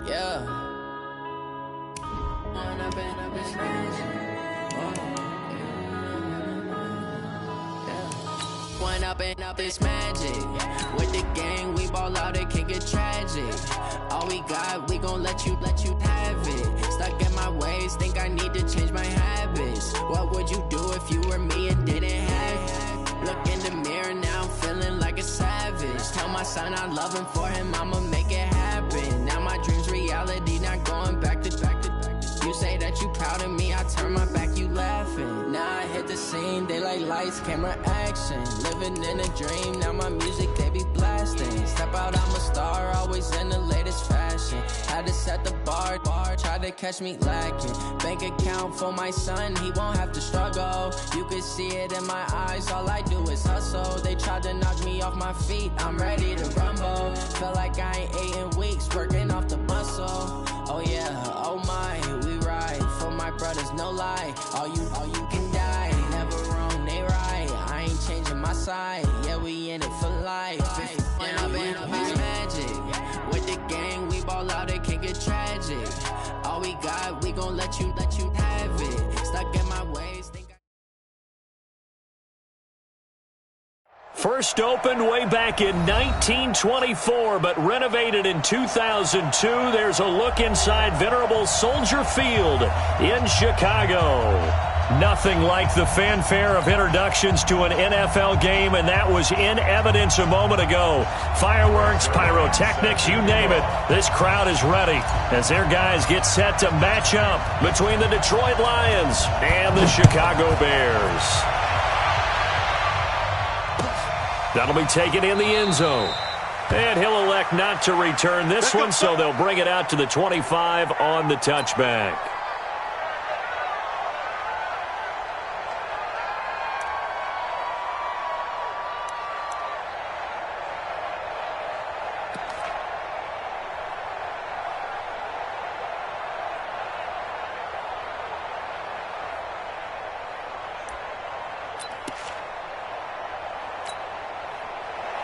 Yeah. One up and up is magic. With the gang, we ball out, it can get tragic. All we got, we gon' let you have it. Stuck in my ways, think I need to change my habits. What would you do if you were me and didn't have it? Look in the mirror, now I'm feeling like a savage. Tell my son I love him, for him I'ma make it happen. Now my dream's reality, not going back to. You say that you proud of me, I turn my back, you laughing. Now I hit the scene, they like lights, camera, action. Living in a dream, now my music, they be blasting. Step out, I'm a star, always in the latest fashion. Had to set the bar, try to catch me lacking. Bank account for my son, he won't have to struggle. You can see it in my eyes, all I do is hustle. They tried to knock me off my feet, I'm ready to rumble. Feel like I ain't ate in weeks, working off the muscle. Oh yeah, oh my, we ride for my brothers, no lie. All you can die, never wrong, they right. I ain't changing my side, yeah, we in it for life. When up and up is magic. With the gang, we ball out, it can get tragic. All we got, we gon' let you have it. Stuck in my ways, First opened way back in 1924, but renovated in 2002. There's a look inside venerable Soldier Field in Chicago. Nothing like the fanfare of introductions to an NFL game, and that was in evidence a moment ago. Fireworks, pyrotechnics, you name it. This crowd is ready as their guys get set to match up between the Detroit Lions and the Chicago Bears. That'll be taken in the end zone. And he'll elect not to return this one, so they'll bring it out to the 25 on the touchback.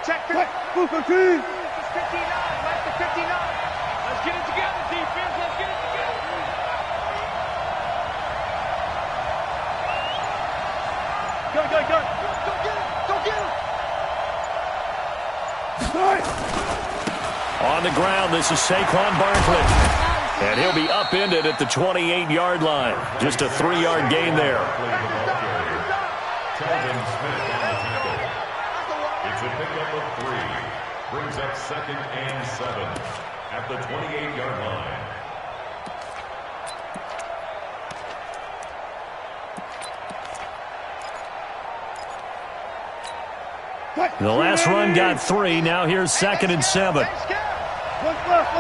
Check the move 15. It's 59. That's the 59. Let's get it together, defense. Let's get it together. Go. Go get it. Go get it. On the ground, this is Saquon Barkley. And he'll be upended at the 28-yard line. Just a 3-yard gain there. It's a pickup of 3. Brings up 2nd and 7 at the 28-yard line. The last run got 3. Now here's 2nd and 7. Look left.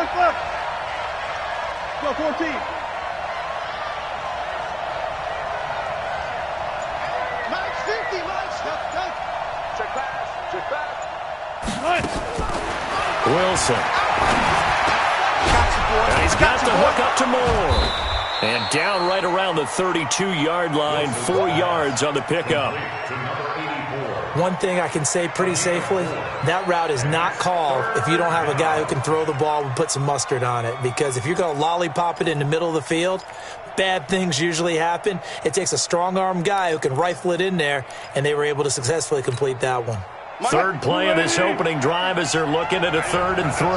Go 14. Mike's 50. Check back. Wilson. And he's got the hook up to Moore. And down right around the 32-yard line, 4 yards on the pickup. One thing I can say pretty safely, that route is not called if you don't have a guy who can throw the ball and put some mustard on it. Because if you're going to lollipop it in the middle of the field, bad things usually happen. It takes a strong-arm guy who can rifle it in there, and they were able to successfully complete that one. Third play of this opening drive as they're looking at a 3rd and 3.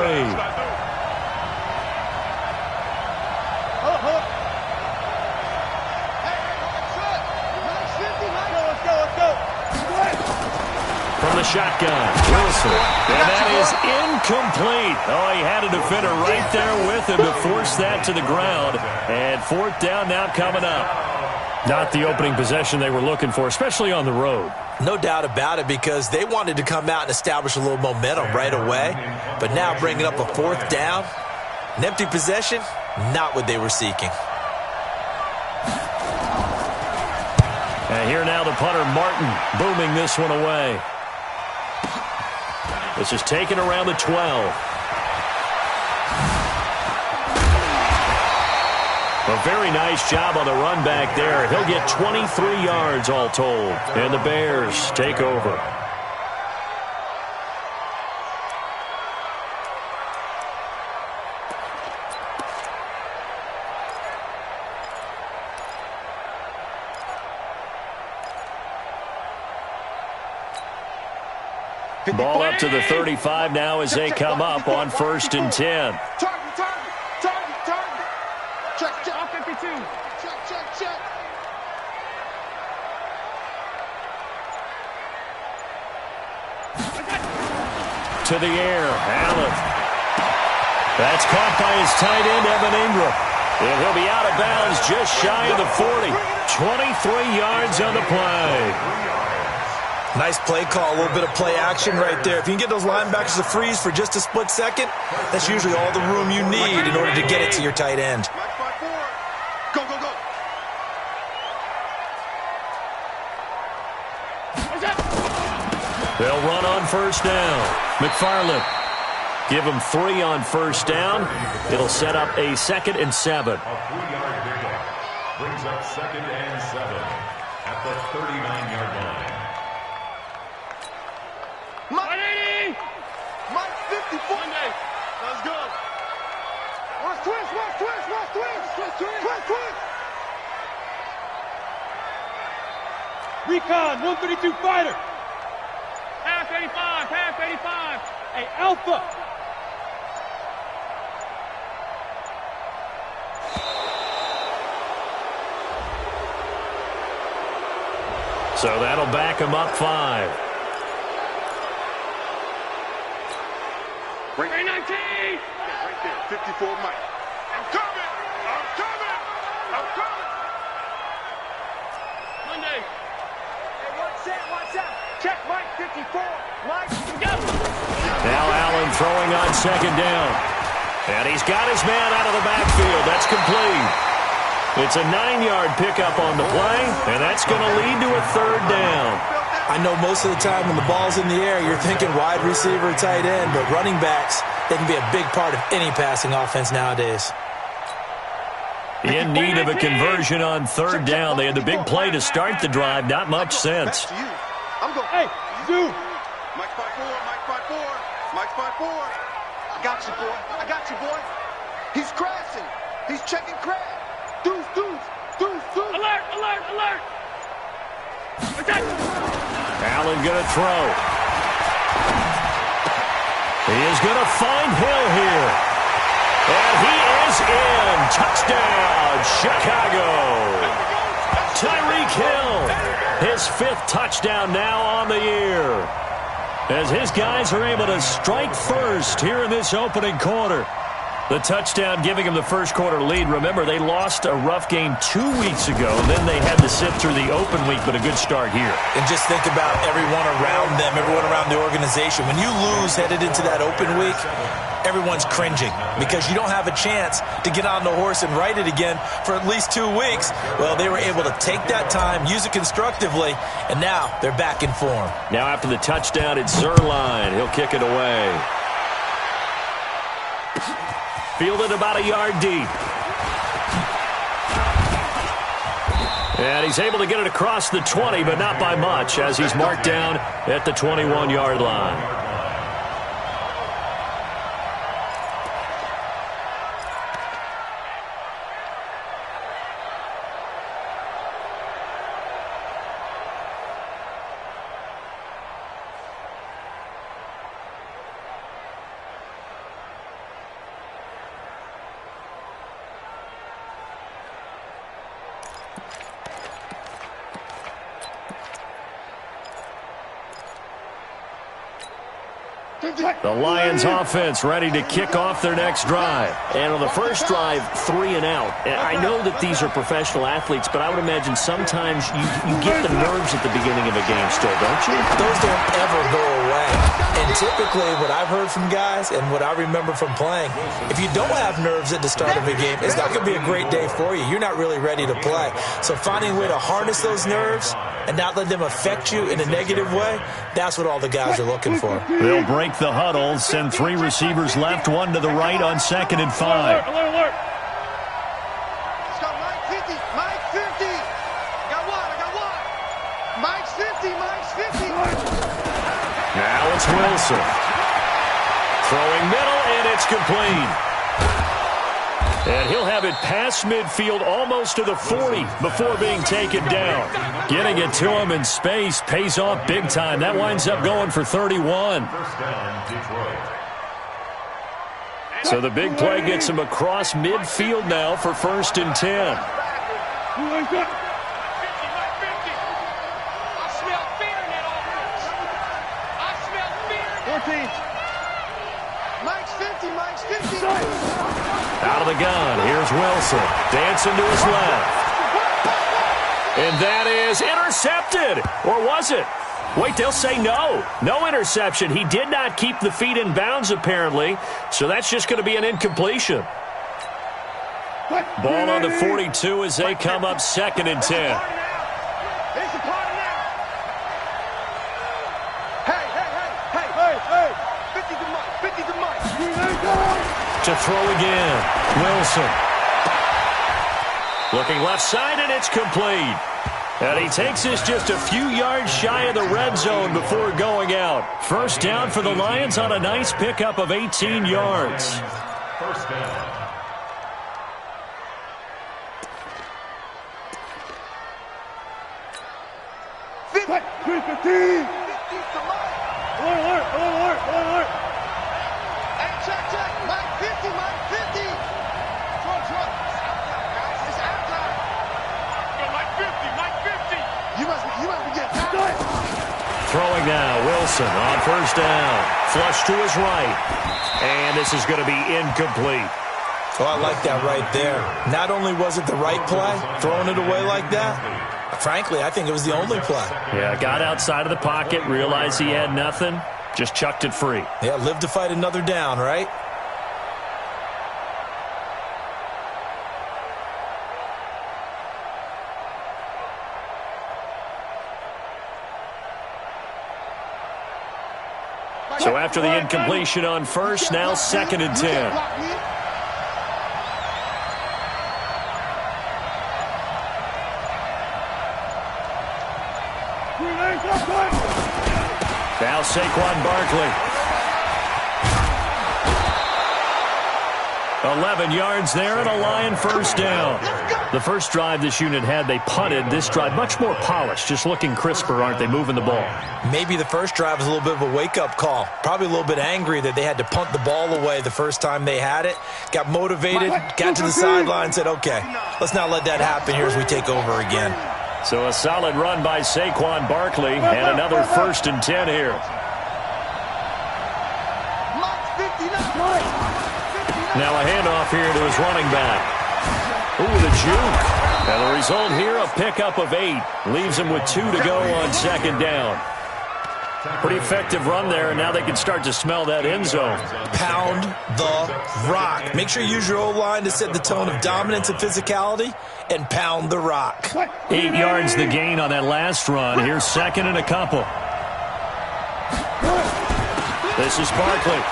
From the shotgun, Wilson. And that is incomplete. Oh, he had a defender right there with him to force that to the ground. And 4th down now coming up. Not the opening possession they were looking for, especially on the road. No doubt about it, because they wanted to come out and establish a little momentum right away. But now bringing up a 4th down, an empty possession, not what they were seeking. And here now the punter, Martin, booming this one away. This is taken around the 12. A very nice job on the run back there. He'll get 23 yards all told. And the Bears take over. Ball up to the 35 now as they come up on 1st and 10. Target. Check. 52. Check. To the air, Allen. That's caught by his tight end, Evan Ingram. And he'll be out of bounds just shy of the 40. 23 yards on the play. Nice play call, a little bit of play action right there. If you can get those linebackers to freeze for just a split second, that's usually all the room you need in order to get it to your tight end. Go. They'll run on 1st down. McFarland. Give him 3 on 1st down. It'll set up a 2nd and 7. A 3-yard pickup brings up 2nd and 7 at the 39-yard line. Mike 54. Let's go. Watch twist. Recon, 132 fighter. Half 85. Hey, Alpha. So that'll back him up 5. Right 19. Right there, 54 Mike. I'm coming. Monday. Hey, watch out. Check Mike 54. Mike, together. Now Allen throwing on 2nd down. And he's got his man out of the backfield. That's complete. It's a 9-yard pickup on the play, and that's going to lead to a 3rd down. I know most of the time when the ball's in the air, you're thinking wide receiver, tight end, but running backs, they can be a big part of any passing offense nowadays. In need of a conversion on 3rd down. They had the big play to start the drive. Not much sense. I'm going. Hey, Zoo. Mike 5-4. I got you, boy. He's crashing. He's checking crash. Deuce. Alert. Allen going to throw. He is going to find Hill here. And he is in. Touchdown, Chicago. Tyreek Hill, his 5th touchdown now on the year. As his guys are able to strike first here in this opening quarter. The touchdown giving them the first quarter lead. Remember, they lost a rough game 2 weeks ago. Then they had to sit through the open week, but a good start here. And just think about everyone around them, everyone around the organization. When you lose headed into that open week, everyone's cringing because you don't have a chance to get on the horse and ride it again for at least 2 weeks. Well, they were able to take that time, use it constructively, and now they're back in form. Now after the touchdown, it's Zerline. He'll kick it away. Fielded about a yard deep. And he's able to get it across the 20, but not by much, as he's marked down at the 21-yard line. The Lions offense ready to kick off their next drive. And on the first drive, 3 and out. And I know that these are professional athletes, but I would imagine sometimes you get the nerves at the beginning of a game still, don't you? Those don't ever go away. And typically what I've heard from guys and what I remember from playing, if you don't have nerves at the start of a game, it's not going to be a great day for you. You're not really ready to play. So finding a way to harness those nerves and not let them affect you in a negative way, that's what all the guys are looking for. They'll break the huddle, send 3 receivers left, 1 to the right on 2nd and 5. Alert. Let's go, Mike 50. I got one. Mike's 50. Now it's Wilson. Throwing middle, and it's complete. And he'll have it past midfield almost to the 40 before being taken down. Getting it to him in space pays off big time. That winds up going for 31. First down, Detroit. So the big play gets him across midfield now for 1st and 10. Mike's 50, Mike's 50. Out of the gun, here's Wilson, dancing to his left. And that is intercepted. Or was it? Wait, they'll say no. No interception. He did not keep the feet in bounds, apparently. So that's just going to be an incompletion. Ball on the 42 as they come up 2nd and 10. To throw again. Wilson. Looking left side, and it's complete. And he takes this just a few yards shy of the red zone before going out. First down for the Lions on a nice pickup of 18 yards. First down. Throwing now, Wilson on first down. Flush to his right. And this is going to be incomplete. Oh, I like that right there. Not only was it the right play, throwing it away like that, frankly, I think it was the only play. Yeah, got outside of the pocket, realized he had nothing, just chucked it free. Yeah, live to fight another down, right? So after the incompletion on first, now 2nd and 10. Now Saquon Barkley. 11 yards there and a Lion first down. The first drive this unit had, they punted. This drive, much more polished, just looking crisper, aren't they, moving the ball? Maybe the first drive was a little bit of a wake-up call. Probably a little bit angry that they had to punt the ball away the first time they had it. Got motivated, got to the sideline, said, okay, let's not let that happen here as we take over again. So a solid run by Saquon Barkley and another 1st and 10 here. Now a handoff here to his running back. Ooh, the juke. And the result here, a pickup of 8. Leaves him with 2 to go on 2nd down. Pretty effective run there, and now they can start to smell that end zone. Pound the rock. Make sure you use your O-line to set the tone of dominance and physicality, and pound the rock. 8 yards the gain on that last run. Here's 2nd and a couple. This is Barkley.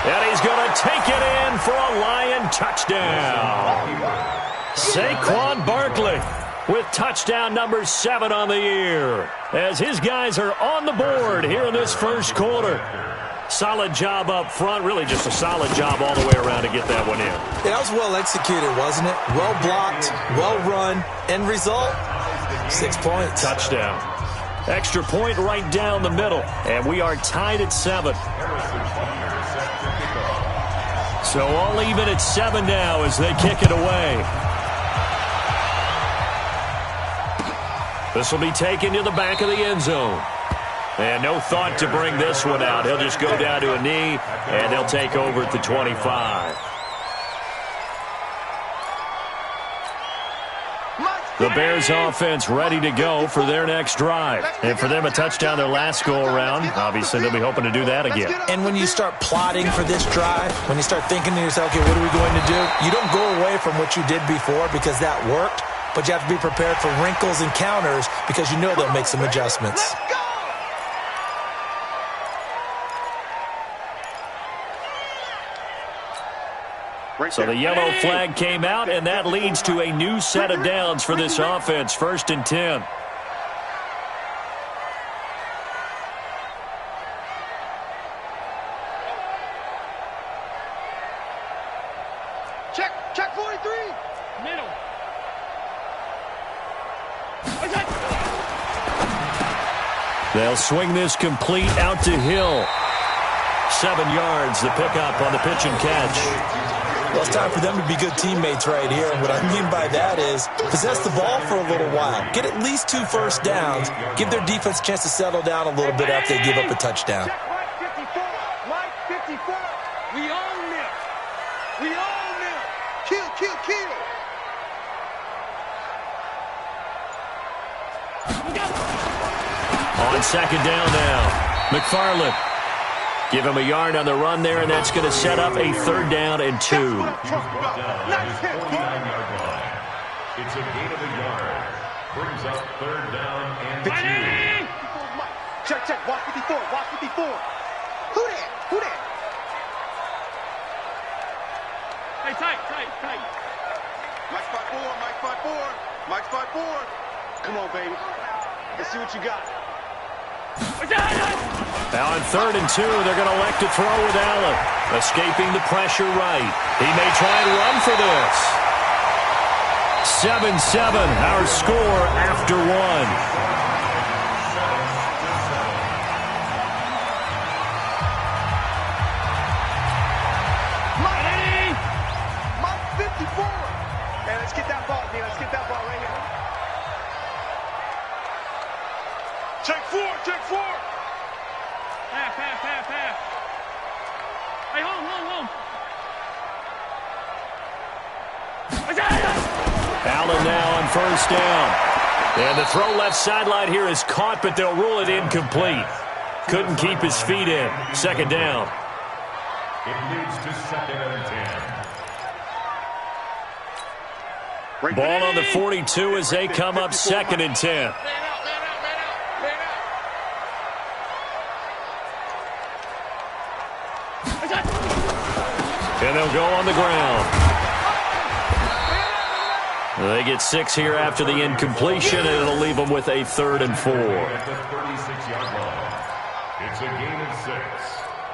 And he's going to take it in for a Lion touchdown. Saquon Barkley with touchdown number 7 on the year, as his guys are on the board here in this first quarter. Solid job up front, really just a solid job all the way around to get that one in. Yeah, that was well executed, wasn't it? Well blocked, well run. End result, 6 points. Touchdown. Extra point right down the middle, and we are tied at 7. So all even at 7 now as they kick it away. This will be taken to the back of the end zone. And no thought to bring this one out. He'll just go down to a knee, and they'll take over at the 25. The Bears offense ready to go for their next drive. And for them, a touchdown their last go-around. Obviously, they'll be hoping to do that again. And when you start plotting for this drive, when you start thinking to yourself, okay, what are we going to do? You don't go away from what you did before because that worked, but you have to be prepared for wrinkles and counters because you know they'll make some adjustments. So the yellow flag came out, and that leads to a new set of downs for this offense. 1st and 10. Check 43. Middle. They'll swing this complete out to Hill. 7 yards, the pickup on the pitch and catch. Well, it's time for them to be good teammates right here. And what I mean by that is possess the ball for a little while. Get at least 2 first downs. Give their defense a chance to settle down a little bit after they give up a touchdown. Check Mike 54. Mike 54. We own them. We own them. Kill, kill, kill. On second down now, McFarland. Give him a yard on the run there, and that's going to set up a 3rd down and 2. Nice hit, boy. It's a gain of a yard. Brings up 3rd down and 2. Check, check. Watch 54. Watch 54. Who that? Who that? Hey, tight. Mike 54. Mike 54. Mike 54. Come on, baby. Let's see what you got. Now on 3rd and 2, they're going to elect to throw with Allen. Escaping the pressure right. He may try and run for this. 7-7, our score after 1. Mike 54. Hey, let's get that ball, man. Let's get that ball right here. Check 4. Check 4. Half. Hey, home. Allen now on 1st down. And the throw left sideline here is caught, but they'll rule it incomplete. Couldn't keep his feet in. 2nd down. It leads to 2nd and 10. Ball on the 42 as they come up 2nd and 10. And they'll go on the ground. They get 6 here after the incompletion, and it'll leave them with a 3rd and 4. At the 36-yard line. It's a gain of 6.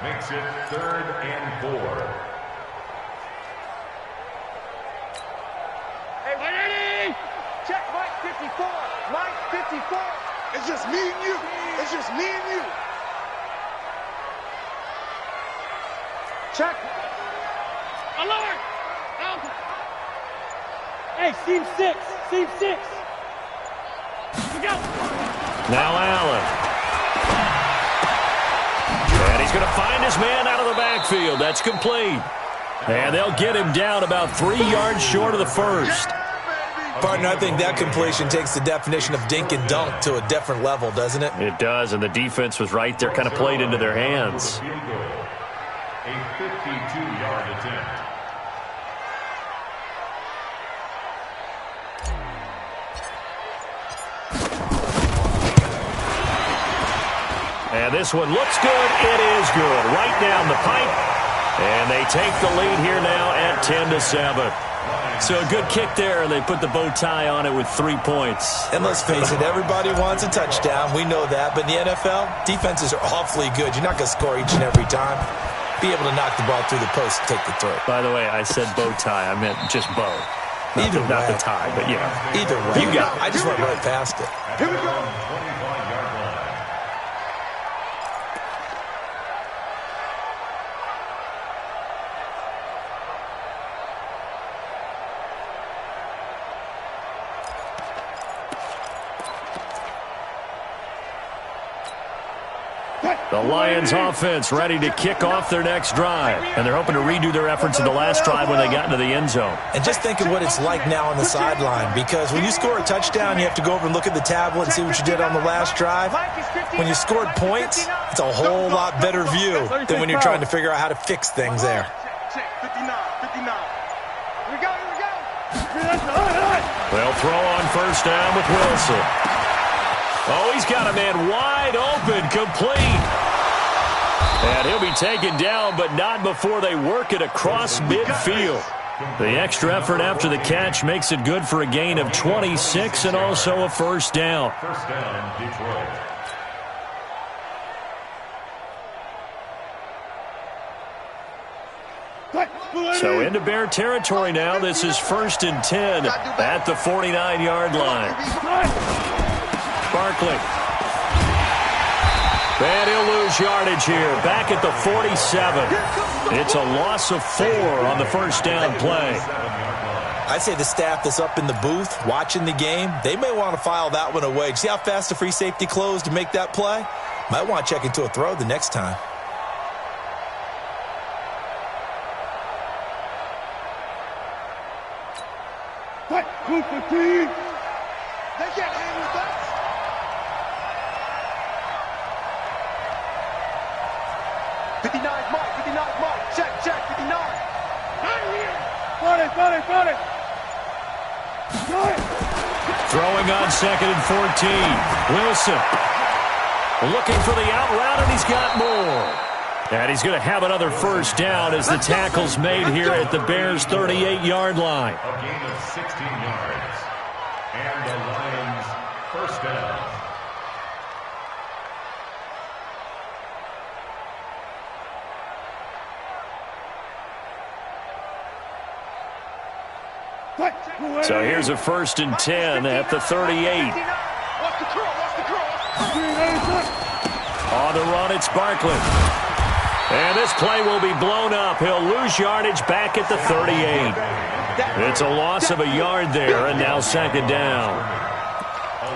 Makes it 3rd and 4. Hey, ready? Check Mike 54. Mike 54. It's just me and you. It's just me and you. Check. Alert! Hey, seam 6. We go. Now Allen. And he's going to find his man out of the backfield. That's complete. And they'll get him down about 3 yards short of the first. Partner, I think that completion takes the definition of dink and dunk to a different level, doesn't it? It does, and the defense was right there, kind of played into their hands. Field goal. A 52-yard attempt. And this one looks good. It is good. Right down the pipe. And they take the lead here now at 10-7. So a good kick there, and they put the bow tie on it with 3 points. And let's face it, everybody wants a touchdown. We know that. But in the NFL, defenses are awfully good. You're not going to score each and every time. Be able to knock the ball through the post and take the throw. By the way, I said bow tie. I meant just bow. Not the tie, but you know. Either way. You got it. I just went right past it. Here we go. 25-yard line. The Lions offense ready to kick off their next drive. And they're hoping to redo their efforts in the last drive when they got into the end zone. And just think of what it's like now on the sideline, because when you score a touchdown, you have to go over and look at the tablet and see what you did on the last drive. When you scored points, it's a whole lot better view than when you're trying to figure out how to fix things there. Check 59. Here we go. They'll throw on 1st down with Wilson. Oh, he's got a man wide open, complete. And he'll be taken down, but not before they work it across midfield. The extra effort after the catch makes it good for a gain of 26 and also a 1st down. 1st down, Detroit. So into Bear territory now. This is 1st and 10 at the 49-yard line. Barkley. And he'll lose yardage here. Back at the 47. It's a loss of 4 on the first down play. I'd say the staff that's up in the booth watching the game, they may want to file that one away. See how fast the free safety closed to make that play? Might want to check into a throw the next time. Fight, Cooper team. They can't hang with us. Mike. Check, 59. Got it. Throwing on 2nd and 14. Wilson looking for the out route, and he's got more. And he's going to have another first down as the tackle's made here at the Bears' 38-yard line. A gain of 16 yards. And the Lions first down. So here's a 1st and 10 at the 38. On the run, it's Barkley. And this play will be blown up. He'll lose yardage back at the 38. It's a loss of a yard there, and now 2nd down.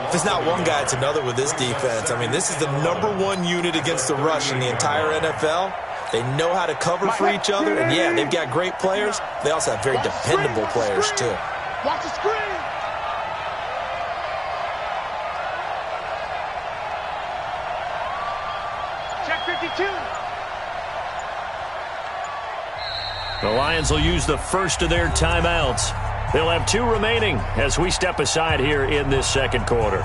If it's not one guy, it's another with this defense. I mean, this is the #1 unit against the rush in the entire NFL. They know how to cover for each other, and yeah, they've got great players. They also have very dependable players, too. Watch the screen. Check 52. The Lions will use the first of their timeouts. They'll have 2 remaining as we step aside here in this 2nd quarter.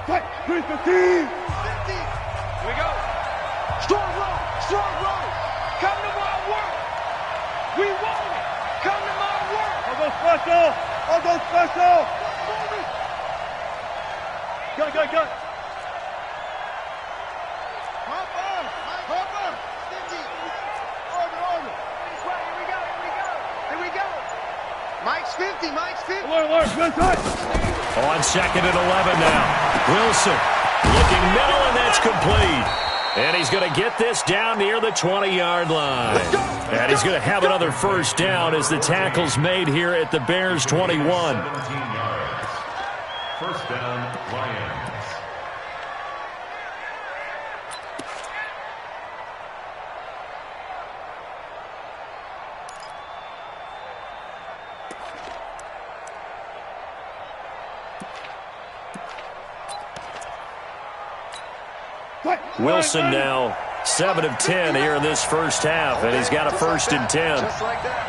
Fight, 315. 50. Here we go. Strong roll. Come to my work. We want it. Come to my work. I'll go special. Go. Hop on. 50. Order. Here we go. Mike's 50. Alert. Good touch. On 2nd and 11 now. Wilson looking middle, and that's complete. And he's going to get this down near the 20-yard line. And he's going to have another first down as the tackle's made here at the Bears' 21. 17 yards. First down, Lions. Wilson now 7 of 10 here in this first half, and he's got a 1st and 10. Just like that.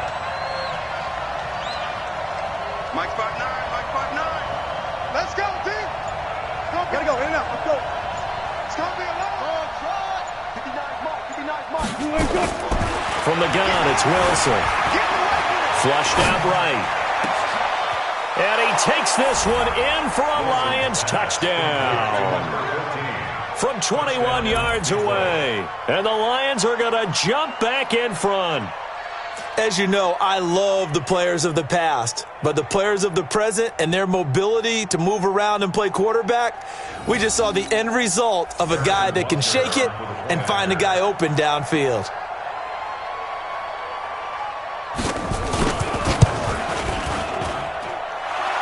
Mike 5'9". Let's go, team. Gotta go. In and out. Let's go. It's going to be a long try. 59 Mike. From the gun, it's Wilson. Flushed out right. And he takes this one in for a Lions touchdown. From 21 yards away. And the Lions are going to jump back in front. As you know, I love the players of the past, but the players of the present and their mobility to move around and play quarterback, we just saw the end result of a guy that can shake it and find a guy open downfield.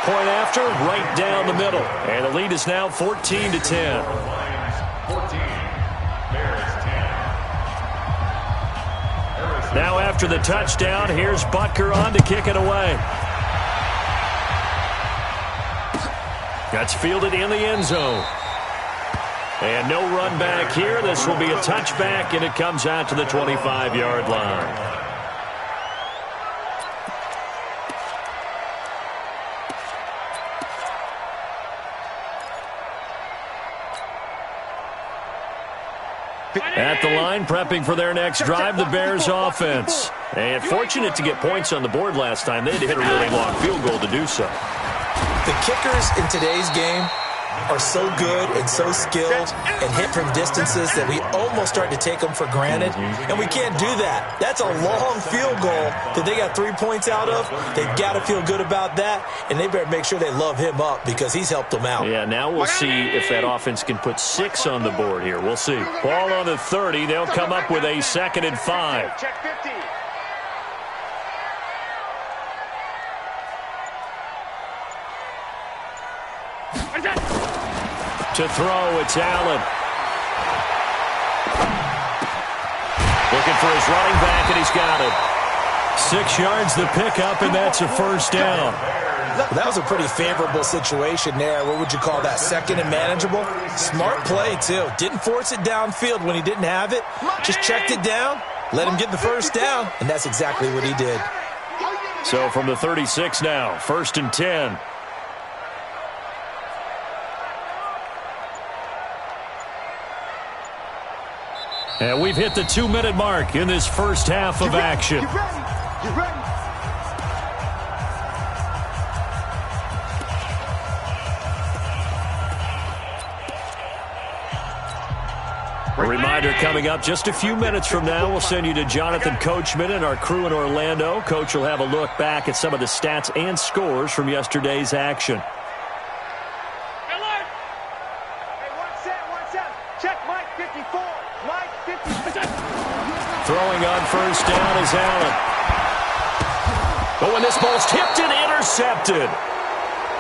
Point after, right down the middle. And the lead is now 14-10. 14, Bears 10. Now after the touchdown, here's Butker on to kick it away. That's fielded in the end zone. And no run back here. This will be a touchback, and it comes out to the 25-yard line. At the line, prepping for their next drive, the Bears offense. And fortunate to get points on the board last time. They had to hit a really long field goal to do so. The kickers in today's game are so good and so skilled and hit from distances that we almost start to take them for granted. And we can't do that. That's a long field goal that they got 3 points out of. They've got to feel good about that, and they better make sure they love him up because he's helped them out. Yeah, now we'll see if that offense can put 6 on the board here. We'll see. Ball on the 30. They'll come up with a 2nd and 5. Check 50. To throw, it's Allen. Looking for his running back, and he's got it. 6 yards the pickup, and that's a first down. That was a pretty favorable situation there. What would you call that? 2nd and manageable? Smart play, too. Didn't force it downfield when he didn't have it. Just checked it down, let him get the first down, and that's exactly what he did. So from the 36 now, 1st and 10. And we've hit the 2-minute mark in this first half of action. You ready? A reminder coming up just a few minutes from now, we'll send you to Jonathan Coachman and our crew in Orlando. Coach will have a look back at some of the stats and scores from yesterday's action. Throwing on first down is Allen. But when this ball's tipped and intercepted,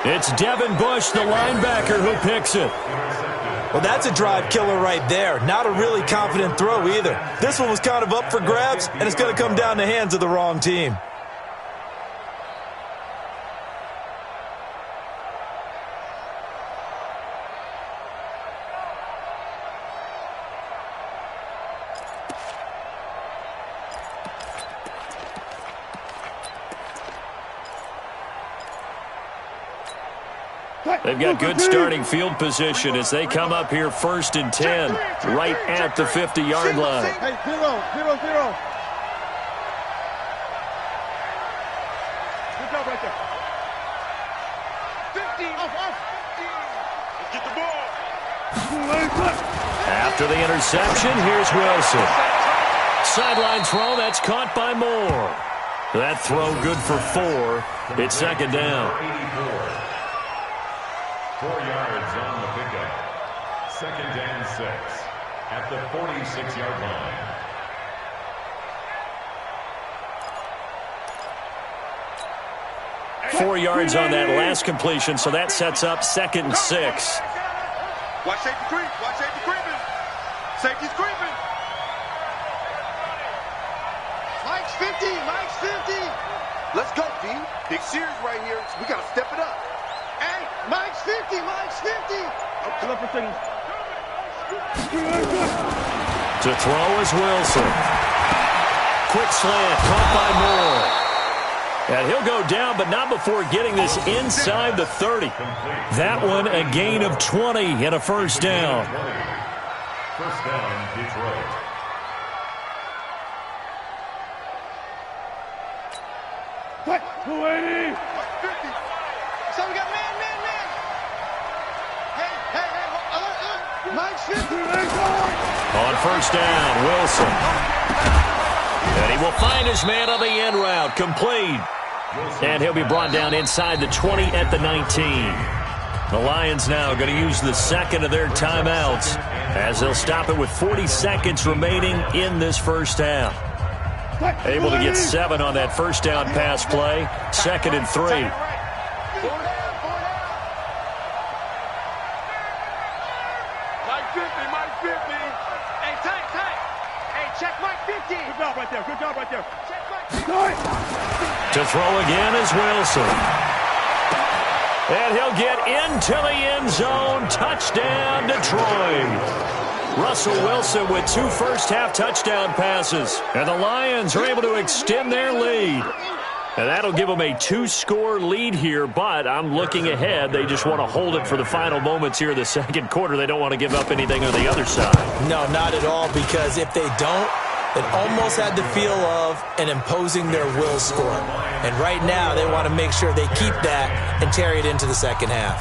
it's Devin Bush, the linebacker, who picks it. Well, that's a drive killer right there. Not a really confident throw either. This one was kind of up for grabs, and it's going to come down the hands of the wrong team. They've got good starting field position as they come up here 1st and 10, right at the 50-yard line. Hey, 0-0-0. Good job right there. 50. Off. Let's get the ball. After the interception, here's Wilson. Sideline throw, that's caught by Moore. That throw good for 4. It's 2nd down. 4 yards on the pickup. 2nd and 6 at the 46-yard line. 4 yards on that last completion, so that sets up 2nd and 6. Watch safety creep. Watch safety creeping. Safety's creeping. Mike's 50. Let's go, D. Big series right here. We got to step it up. Hey, Mike's 50. Pull up for seconds. To throw is Wilson. Quick slant, caught by Moore. And he'll go down, but not before getting this inside the 30. That one a gain of 20 and a first down. First down, Detroit. What? 280. 50. So we got man. Hey, Mike's 50. On first down, Wilson. And he will find his man on the end route, complete. And he'll be brought down inside the 20 at the 19. The Lions now going to use the 2nd of their timeouts as they'll stop it with 40 seconds remaining in this first half. Able to get 7 on that first down pass play. 2nd and 3. Good job right there. To throw again is Wilson. And he'll get into the end zone. Touchdown, Detroit. Russell Wilson with 2 first-half touchdown passes. And the Lions are able to extend their lead. And that'll give them a 2-score lead here, but I'm looking ahead. They just want to hold it for the final moments here in the second quarter. They don't want to give up anything on the other side. No, not at all, because if they don't, it almost had the feel of an imposing their will score. And right now, they want to make sure they keep that and carry it into the second half.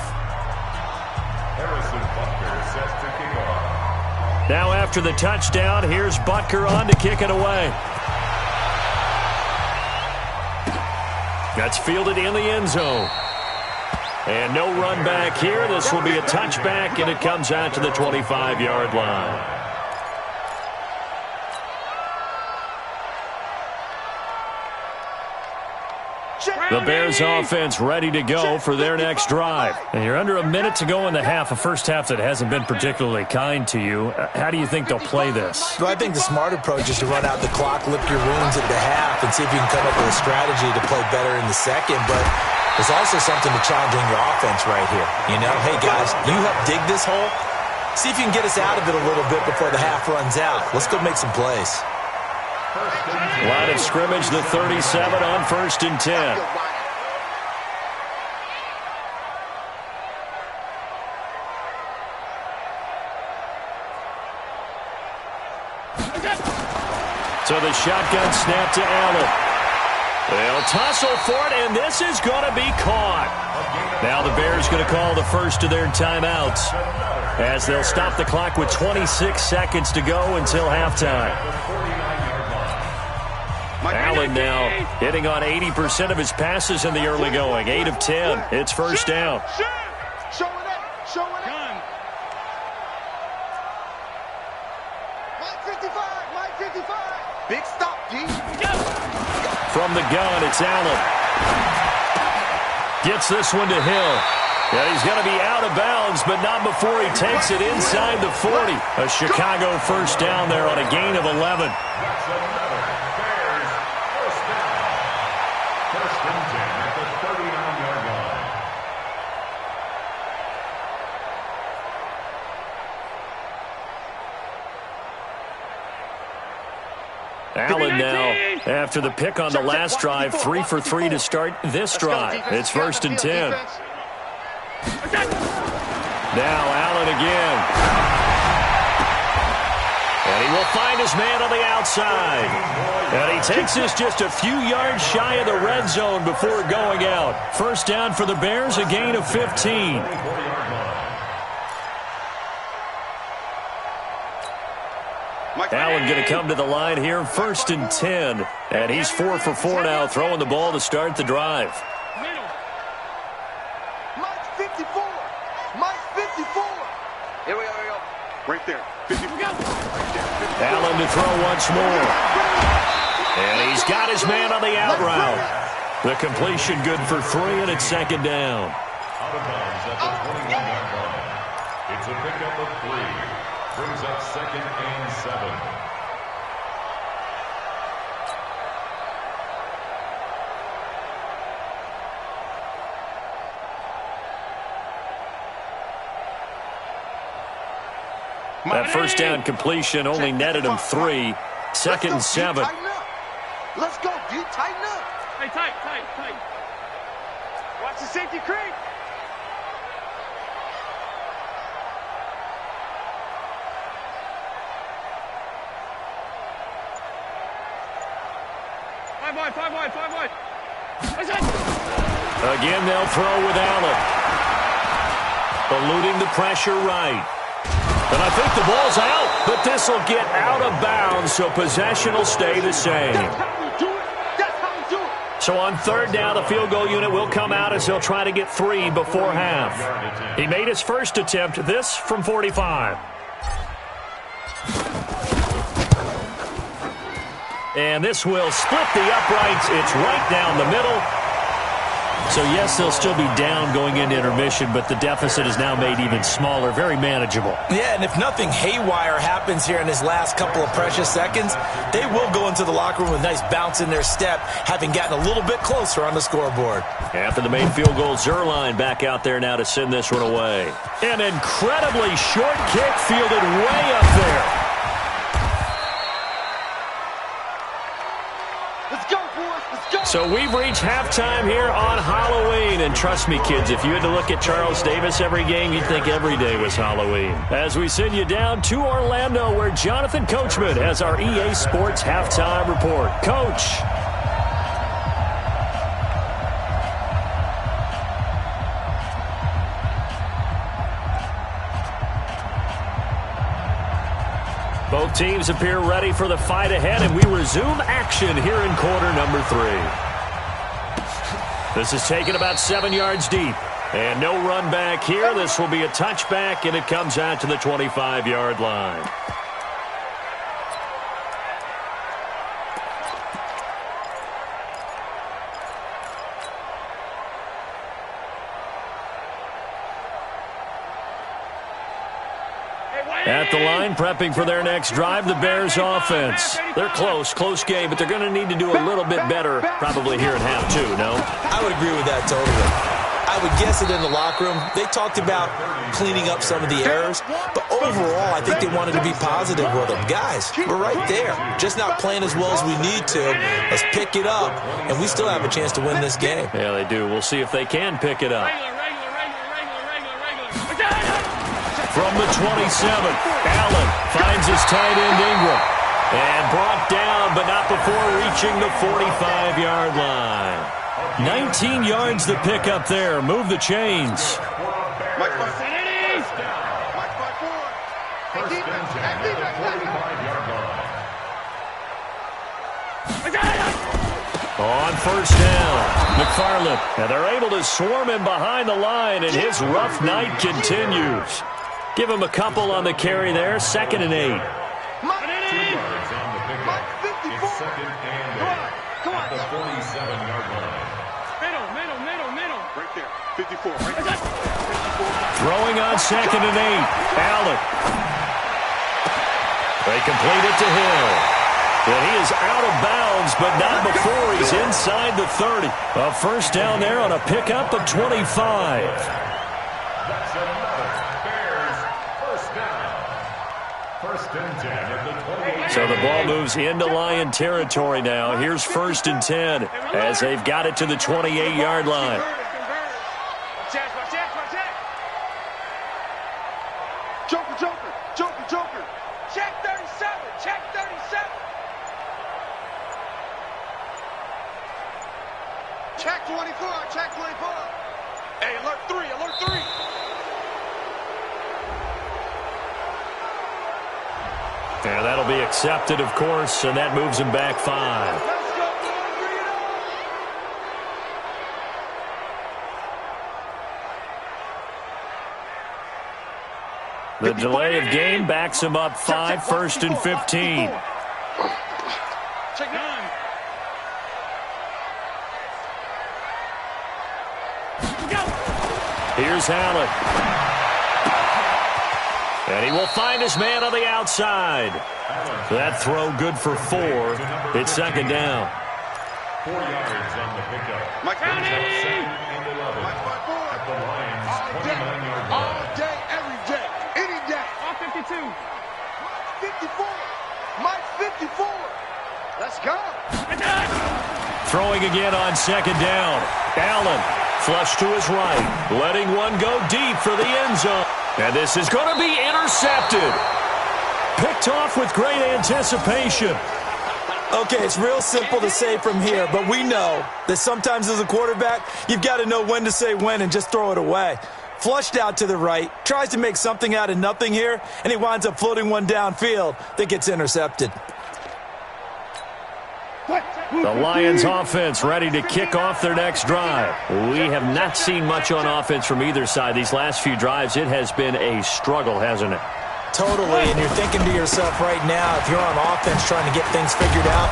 Now after the touchdown, here's Butker on to kick it away. That's fielded in the end zone. And no run back here. This will be a touchback, and it comes out to the 25-yard line. The Bears offense ready to go for their next drive. And you're under a minute to go in the half, a first half that hasn't been particularly kind to you. How do you think they'll play this? Well, I think the smart approach is to run out the clock, lick your wounds at the half, and see if you can come up with a strategy to play better in the second. But there's also something to challenging your offense right here. You know, hey, guys, you help dig this hole. See if you can get us out of it a little bit before the half runs out. Let's go make some plays. Line of scrimmage, the 37 on 1st and 10. So the shotgun snap to Allen. They'll tussle for it, and this is going to be caught. Now the Bears going to call the first of their timeouts as they'll stop the clock with 26 seconds to go until halftime. Allen now hitting on 80% of his passes in the early going. 8 of 10. It's first down. Show it up. Show it up. Mike 55. Mike 55. Big stop, G. From the gun, it's Allen. Gets this one to Hill. Yeah, he's going to be out of bounds, but not before he takes it inside the 40. A Chicago first down there on a gain of 11. Allen now, after the pick on the last drive, 3 for 3 to start this drive. It's 1st and 10. Now Allen again. And he will find his man on the outside. And he takes this just a few yards shy of the red zone before going out. First down for the Bears, a gain of 15. Allen going to come to the line here, 1st and 10. And he's 4 for 4 now, throwing the ball to start the drive. Mike 54. Mike 54. Here we go. Right there. 54. Allen to throw once more. And he's got his man on the out route. The completion good for 3, and it's 2nd down. Out of bounds at the 21-yard line. It's a pickup of 3. Brings up 2nd and 7. That first down completion only netted him 3. 2nd and 7. Let's go, D. Tighten up. Hey, tight. Watch the safety creep. Five wide. Again, they'll throw with Allen. Eluding the pressure right. And I think the ball's out, but this will get out of bounds, so possession will stay the same. That's how we do it. So on 3rd down, the field goal unit will come out as they'll try to get 3 before half. He made his first attempt, this from 45. And this will split the uprights. It's right down the middle. So, yes, they'll still be down going into intermission, but the deficit is now made even smaller, very manageable. Yeah, and if nothing haywire happens here in his last couple of precious seconds, they will go into the locker room with a nice bounce in their step, having gotten a little bit closer on the scoreboard. After the main field goal, Zerline back out there now to send this one away. An incredibly short kick fielded way up there. Let's go, boys. Let's go. So we've reached halftime here on Halloween. And trust me, kids, if you had to look at Charles Davis every game, you'd think every day was Halloween. As we send you down to Orlando, where Jonathan Coachman has our EA Sports Halftime Report. Coach. Both teams appear ready for the fight ahead, and we resume action here in quarter number 3. This is taken about 7 yards deep. And no run back here. This will be a touchback, and it comes out to the 25-yard line. At the line, prepping for their next drive, the Bears offense. They're close game, but they're going to need to do a little bit better probably here in half 2, no? I would agree with that totally. I would guess it in the locker room. They talked about cleaning up some of the errors, but overall, I think they wanted to be positive with them. Guys, we're right there. Just not playing as well as we need to. Let's pick it up, and we still have a chance to win this game. Yeah, they do. We'll see if they can pick it up. From the 27, Allen finds his tight end Ingram. And brought down, but not before reaching the 45-yard line. 19 yards to pick up there. Move the chains. On first down, McFarland. And they're able to swarm him behind the line, and his rough night continues. Give him a couple on the carry there. 2nd and 8. Come on. The 47-yard line. Middle. Right there. 54. Right there. 54. Throwing on 2nd and 8. Allen. They complete it to Hill. And he is out of bounds, but not before he's inside the 30. A first down there on a pickup of 25. That's another Bears first down. 1st and 10 at the 28. So the ball moves into Lion territory now. Here's 1st and 10 as they've got it to the 28-yard line. Joker. Check 37. Check 24. Hey, alert 3. And that'll be accepted, of course, and that moves him back 5. Let's go, The delay of game backs him up 5, 1st and 15. Check 9. Here's Allen. And he will find his man on the outside. That throw good for 4. It's 2nd down. 4 yards on the pickup. Mike County! At the Lions' 29-yard line. All day, every day, any day. All 52. 54. Mike 54. Let's go. Throwing again on 2nd down. Allen flush to his right, letting one go deep for the end zone. And this is going to be intercepted. Picked off with great anticipation. Okay, it's real simple to say from here, but we know that sometimes as a quarterback, you've got to know when to say when and just throw it away. Flushed out to the right, tries to make something out of nothing here, and he winds up floating one downfield that gets intercepted. The Lions offense ready to kick off their next drive. We have not seen much on offense from either side. These last few drives, it has been a struggle, hasn't it? Totally, and you're thinking to yourself right now, if you're on offense trying to get things figured out,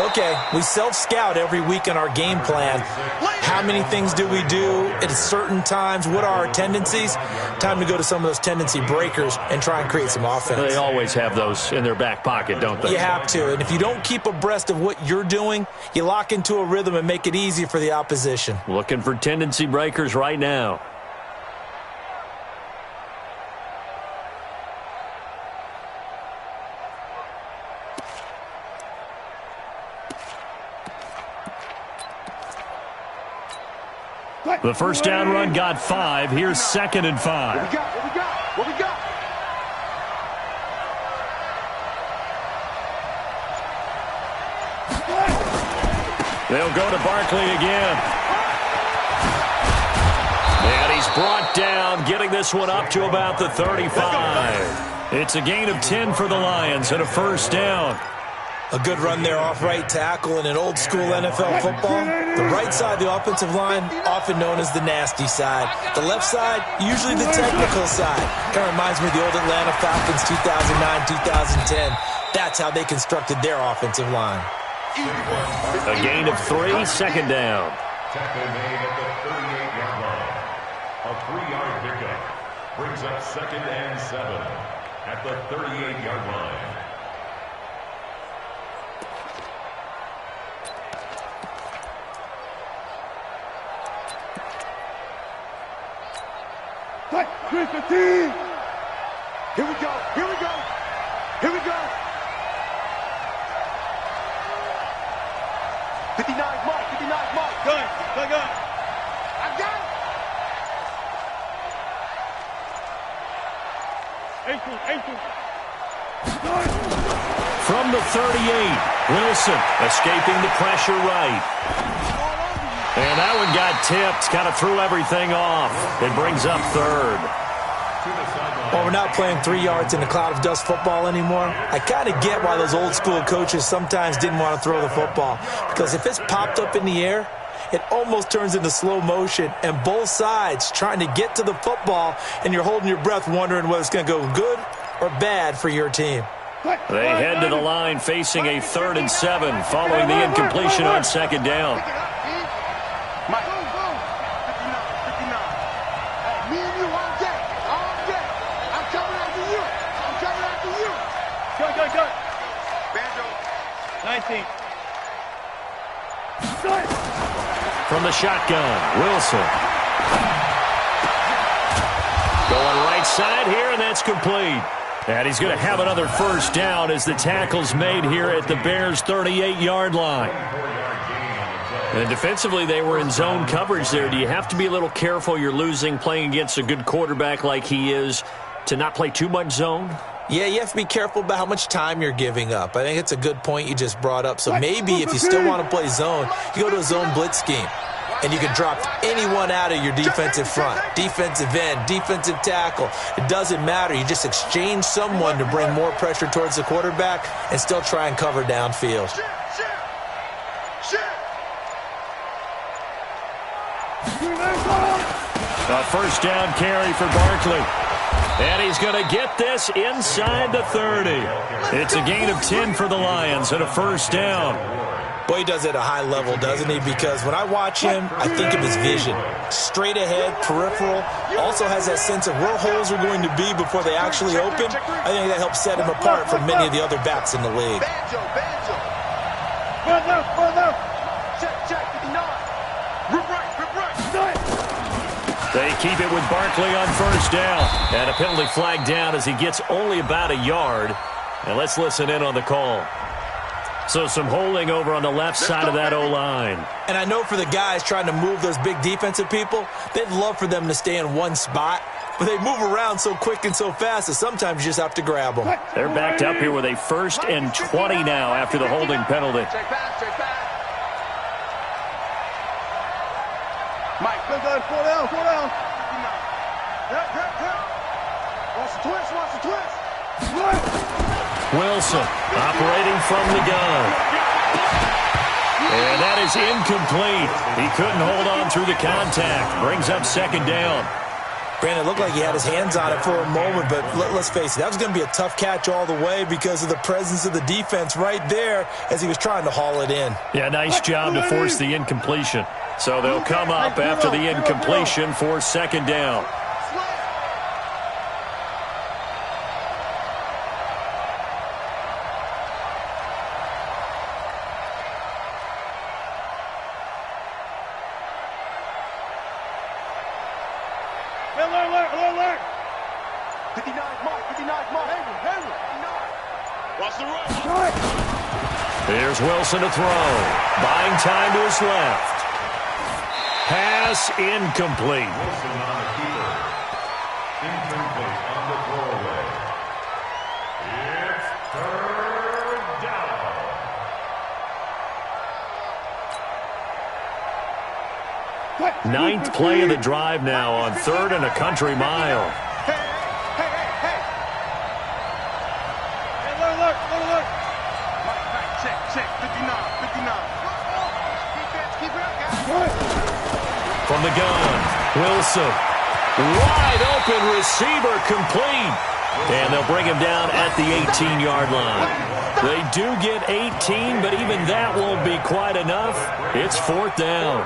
okay, we self-scout every week in our game plan. How many things do we do at certain times? What are our tendencies? Time to go to some of those tendency breakers and try and create some offense. They always have those in their back pocket, don't they? You have to, and if you don't keep abreast of what you're doing, you lock into a rhythm and make it easy for the opposition. Looking for tendency breakers right now. The first down run got 5. Here's 2nd and 5. What we got? What we got? What we got? They'll go to Barkley again. And he's brought down, getting this one up to about the 35. It's a gain of 10 for the Lions and a first down. A good run there off right tackle in an old-school NFL football. The right side of the offensive line, often known as the nasty side. The left side, usually the technical side. Kind of reminds me of the old Atlanta Falcons 2009-2010. That's how they constructed their offensive line. A gain of 3, 2nd down. Tackle made at the 38-yard line. A 3-yard pickup brings up 2nd and 7 at the 38-yard line. Here we go. Here we go. Here we go. 59 Mike. 59 Mike. Good. Good. Good. I got it. 18. From the 38, Wilson escaping the pressure right. And that one got tipped, kind of threw everything off. It brings up 3rd. Well, we're not playing 3 yards in a cloud of dust football anymore. I kind of get why those old school coaches sometimes didn't want to throw the football. Because if it's popped up in the air, it almost turns into slow motion. And both sides trying to get to the football, and you're holding your breath wondering whether it's going to go good or bad for your team. They head to the line facing a 3rd and 7 following the incompletion on 2nd down. Mike. 59. Me and you all day. All day. I'm coming after you. I'm coming after you. Go. Banjo. 19. From the shotgun, Wilson. Going right side here, and that's complete. And he's going to have another first down as the tackle's made here at the Bears' 38-yard line. And defensively, they were in zone coverage there. Do you have to be a little careful? You're losing playing against a good quarterback like he is to not play too much zone? Yeah, you have to be careful about how much time you're giving up. I think it's a good point you just brought up. So maybe if you still want to play zone, you go to a zone blitz scheme. And you can drop anyone out of your defensive front, defensive end, defensive tackle. It doesn't matter. You just exchange someone to bring more pressure towards the quarterback and still try and cover downfield. A first down carry for Barkley. And he's going to get this inside the 30. It's a gain of 10 for the Lions and a first down. Boy, he does it at a high level, doesn't he? Because when I watch him, I think of his vision. Straight ahead, peripheral. Also has that sense of where holes are going to be before they actually open. I think that helps set him apart from many of the other backs in the league. Banjo. Check. 59. Rip right. They keep it with Barkley on first down. And a penalty flag down as he gets only about a yard. And let's listen in on the call. So some holding over on the left side of that O-line. And I know for the guys trying to move those big defensive people, they'd love for them to stay in one spot. But they move around so quick and so fast that sometimes you just have to grab them. They're backed up here with a 1st and 20 now after the holding penalty. Check back. Mike, go. 4 down. Watch the twist. Wilson operating from the gun. And that is incomplete. He couldn't hold on through the contact. Brings up 2nd down. Brandon, it looked like he had his hands on it for a moment, but let's face it, that was going to be a tough catch all the way because of the presence of the defense right there as he was trying to haul it in. Yeah, nice job to force the incompletion. So they'll come up after the incompletion for 2nd down. Alert. 59 Mark. Henry. Watch the run. Here's Wilson to throw. Buying time to his left. Pass incomplete. Wilson on the keeper. Incomplete on the throwaway. It's third down. Ninth play of the drive now on 3rd and a country mile. Hey, look. Check. 59. Keep it up, guys. From the gun, Wilson. Wide open receiver complete. And they'll bring him down at the 18-yard line. They do get 18, but even that won't be quite enough. It's 4th down.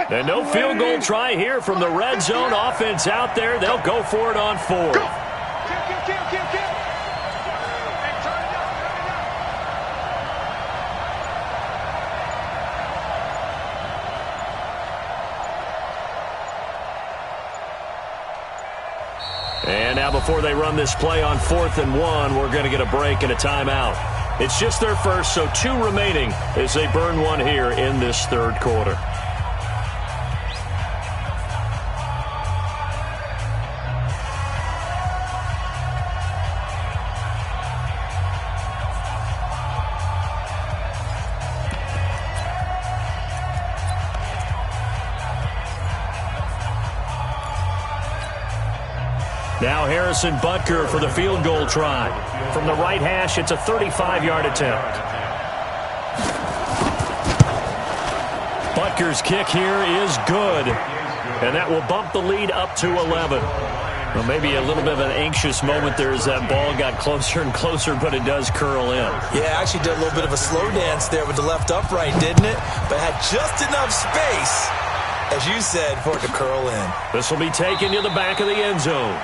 And no field goal try here from the red zone offense out there. They'll go for it on 4th. Kill. Hey, turn it up. And now before they run this play on 4th and 1, we're going to get a break and a timeout. It's just their first, so 2 remaining as they burn one here in this 3rd quarter. Now Harrison Butker for the field goal try. From the right hash, it's a 35-yard attempt. Butker's kick here is good. And that will bump the lead up to 11. Well, maybe a little bit of an anxious moment there as that ball got closer and closer, but it does curl in. Yeah, actually did a little bit of a slow dance there with the left upright, didn't it? But had just enough space, as you said, for it to curl in. This will be taken to the back of the end zone.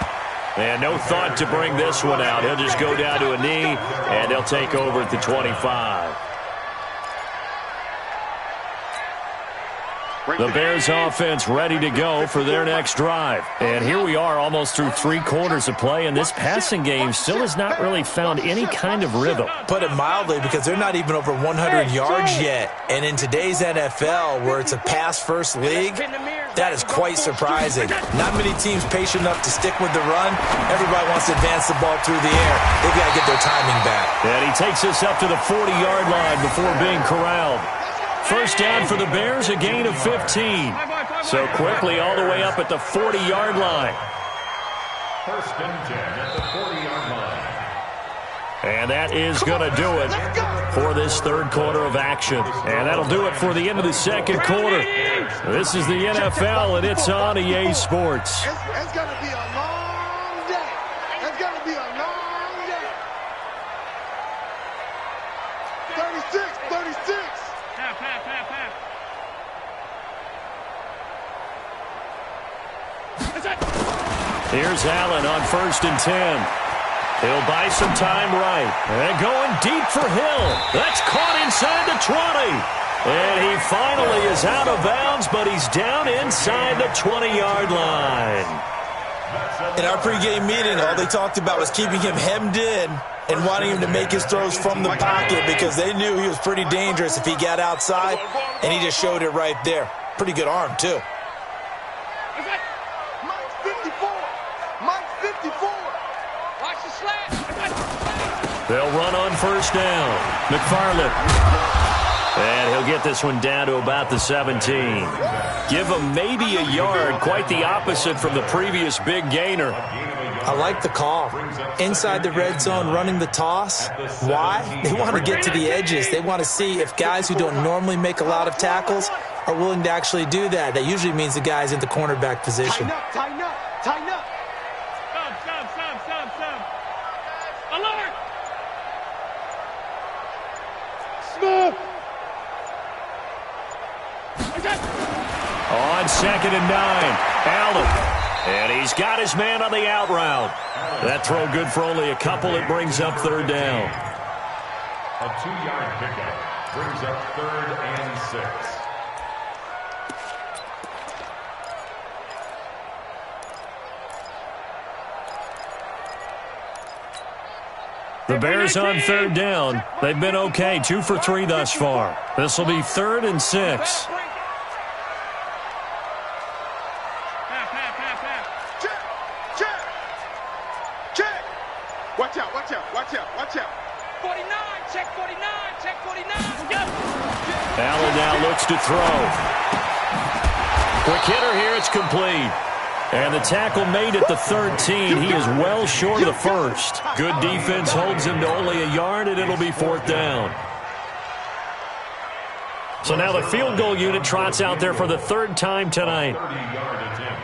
And no thought to bring this one out. He'll just go down to a knee, and they'll take over at the 25. The Bears offense ready to go for their next drive. And here we are almost through 3 quarters of play, and this passing game still has not really found any kind of rhythm. Put it mildly, because they're not even over 100 yards yet. And in today's NFL, where it's a pass-first league, that is quite surprising. Not many teams patient enough to stick with the run. Everybody wants to advance the ball through the air. They've got to get their timing back. And he takes us up to the 40-yard line before being corralled. First down for the Bears, a gain of 15. So quickly all the way up at the 40-yard line. First and 10 at the 40-yard line. And that is going to do it for this 3rd quarter of action. And that'll do it for the end of the 2nd quarter. This is the NFL, and it's on EA Sports. It's going to be a long day. It's going to be a long day. 36. Here's Allen on 1st and 10. He'll buy some time right. And going deep for Hill. That's caught inside the 20. And he finally is out of bounds, but he's down inside the 20-yard line. In our pregame meeting, all they talked about was keeping him hemmed in and wanting him to make his throws from the pocket because they knew he was pretty dangerous if he got outside, and he just showed it right there. Pretty good arm, too. Mike's 54. Watch the slant. They'll run on 1st down. McFarland. And he'll get this one down to about the 17. Give him maybe a yard, quite the opposite from the previous big gainer. I like the call. Inside the red zone, running the toss. Why? They want to get to the edges. They want to see if guys who don't normally make a lot of tackles are willing to actually do that. That usually means the guy's in the cornerback position. Tighten up. Sub. Alert! Smith! On 2nd and 9, Allen. And he's got his man on the out route. That throw good for only a couple. It brings up third down. A 2-yard pickup brings up 3rd and 6. The Bears on third down. They've been okay, 2 for 3 thus far. This will be 3rd and 6. Check. Watch out, watch out, watch out, watch out. 49, check 49, check 49. Allen now looks to throw. Quick hitter here, it's complete. And the tackle made at the 13. He is well short of the first. Good defense holds him to only a yard, and it'll be 4th down. So now the field goal unit trots out there for the 3rd time tonight. 30-yard attempt.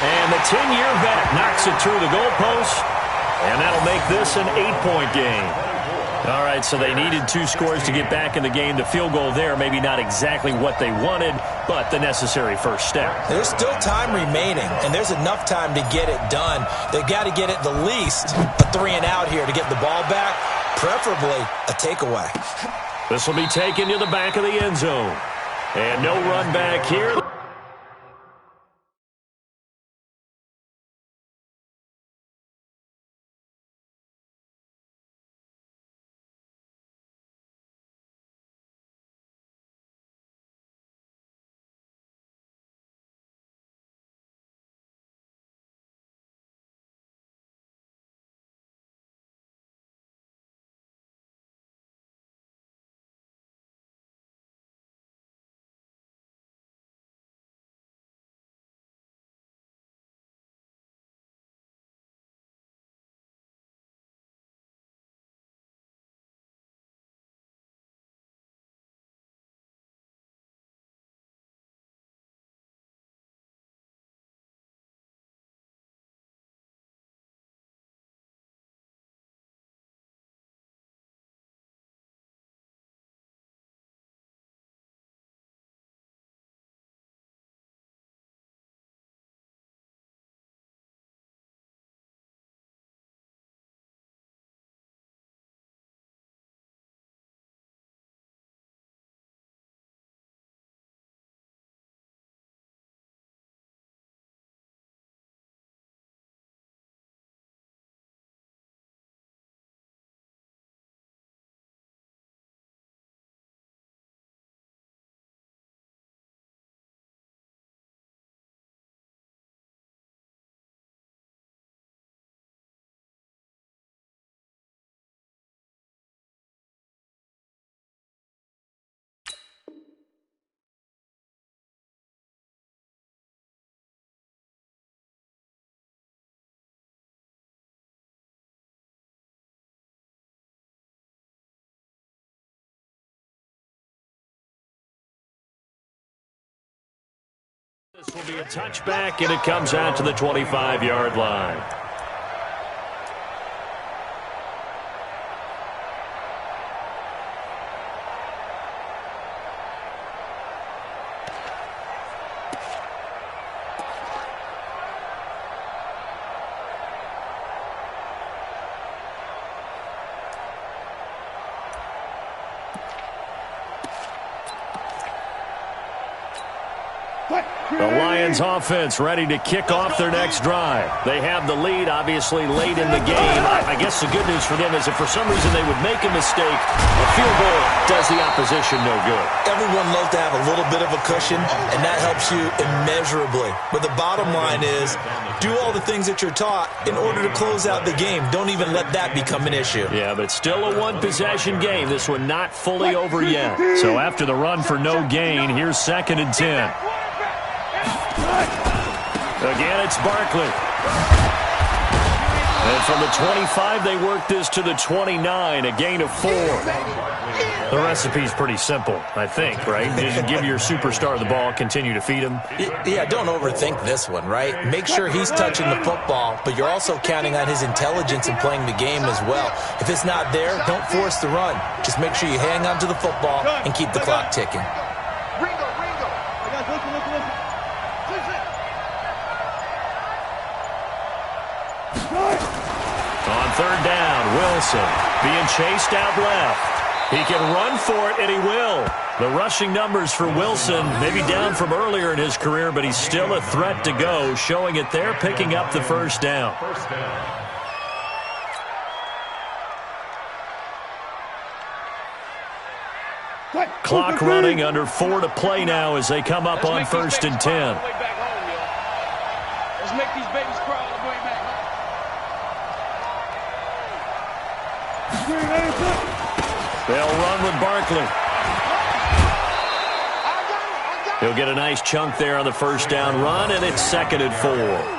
And the 10-year vet knocks it through the goalpost, and that'll make this an 8-point game. All right, so they needed 2 scores to get back in the game. The field goal there, maybe not exactly what they wanted, but the necessary first step. There's still time remaining, and there's enough time to get it done. They've got to get at the least a 3 and out here to get the ball back, preferably a takeaway. This will be taken to the back of the end zone. And no run back here. This will be a touchback, and it comes out to the 25-yard line. The Lions offense ready to kick off their next drive. They have the lead, obviously, late in the game. I guess the good news for them is if for some reason they would make a mistake, a field goal does the opposition no good. Everyone loves to have a little bit of a cushion, and that helps you immeasurably. But the bottom line is, do all the things that you're taught in order to close out the game. Don't even let that become an issue. Yeah, but it's still a one-possession game. This one not fully over yet. So after the run for no gain, here's 2nd and 10. Again, it's Barkley. And from the 25, they work this to the 29, a gain of 4. The recipe's pretty simple, I think, right? Just give your superstar the ball, continue to feed him. Yeah, don't overthink this one, right? Make sure he's touching the football, but you're also counting on his intelligence in playing the game as well. If it's not there, don't force the run. Just make sure you hang on to the football and keep the clock ticking. On third down, Wilson being chased out left. He can run for it, and he will. The rushing numbers for Wilson maybe down from earlier in his career, but he's still a threat to go, showing it there, picking up the first down. Clock running, under 4 to play now as they come up on 1st and 10. Let's make these babies crawl on the way back home. They'll run with Barkley. He'll get a nice chunk there on the first down run, and it's 2nd and 4.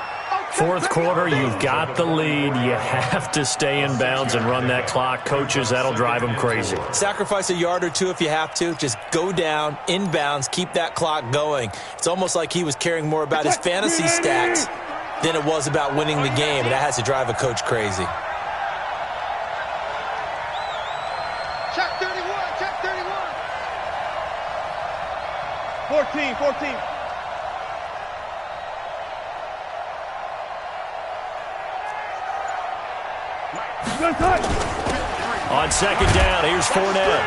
Fourth quarter, you've got the lead. You have to stay in bounds and run that clock. Coaches, that'll drive them crazy. Sacrifice a yard or two if you have to. Just go down, in bounds, keep that clock going. It's almost like he was caring more about his fantasy stats than it was about winning the game, and that has to drive a coach crazy. Check 31, check 31. 14. On second down, here's Fournette.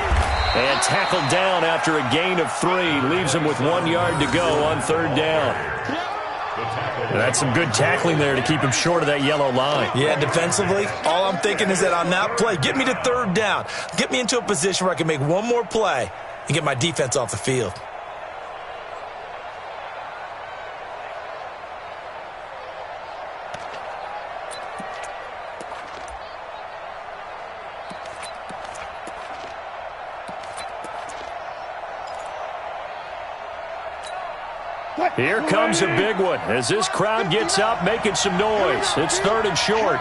And tackled down after a gain of 3. Leaves him with 1 yard to go on third down. That's some good tackling there to keep him short of that yellow line. Yeah, defensively, all I'm thinking is that on that play, get me to third down. Get me into a position where I can make one more play and get my defense off the field. Here comes a big one as this crowd gets up making some noise. It's 3rd and short. 12.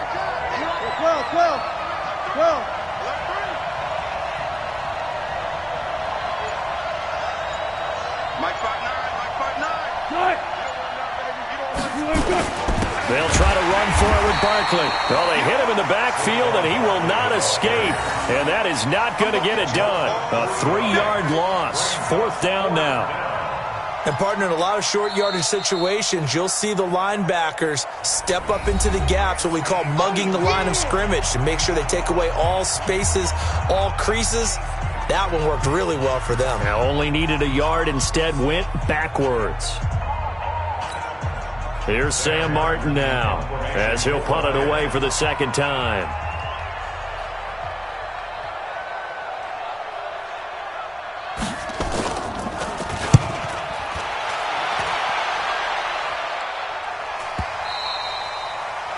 Mike 5'9", They'll try to run for it with Barkley. Well, they hit him in the backfield, and he will not escape. And that is not going to get it done. A 3-yard loss. 4th down now. And, partner, in a lot of short yardage situations, you'll see the linebackers step up into the gaps, what we call mugging the line of scrimmage, to make sure they take away all spaces, all creases. That one worked really well for them. Now only needed a yard, instead went backwards. Here's Sam Martin now as he'll punt it away for the second time.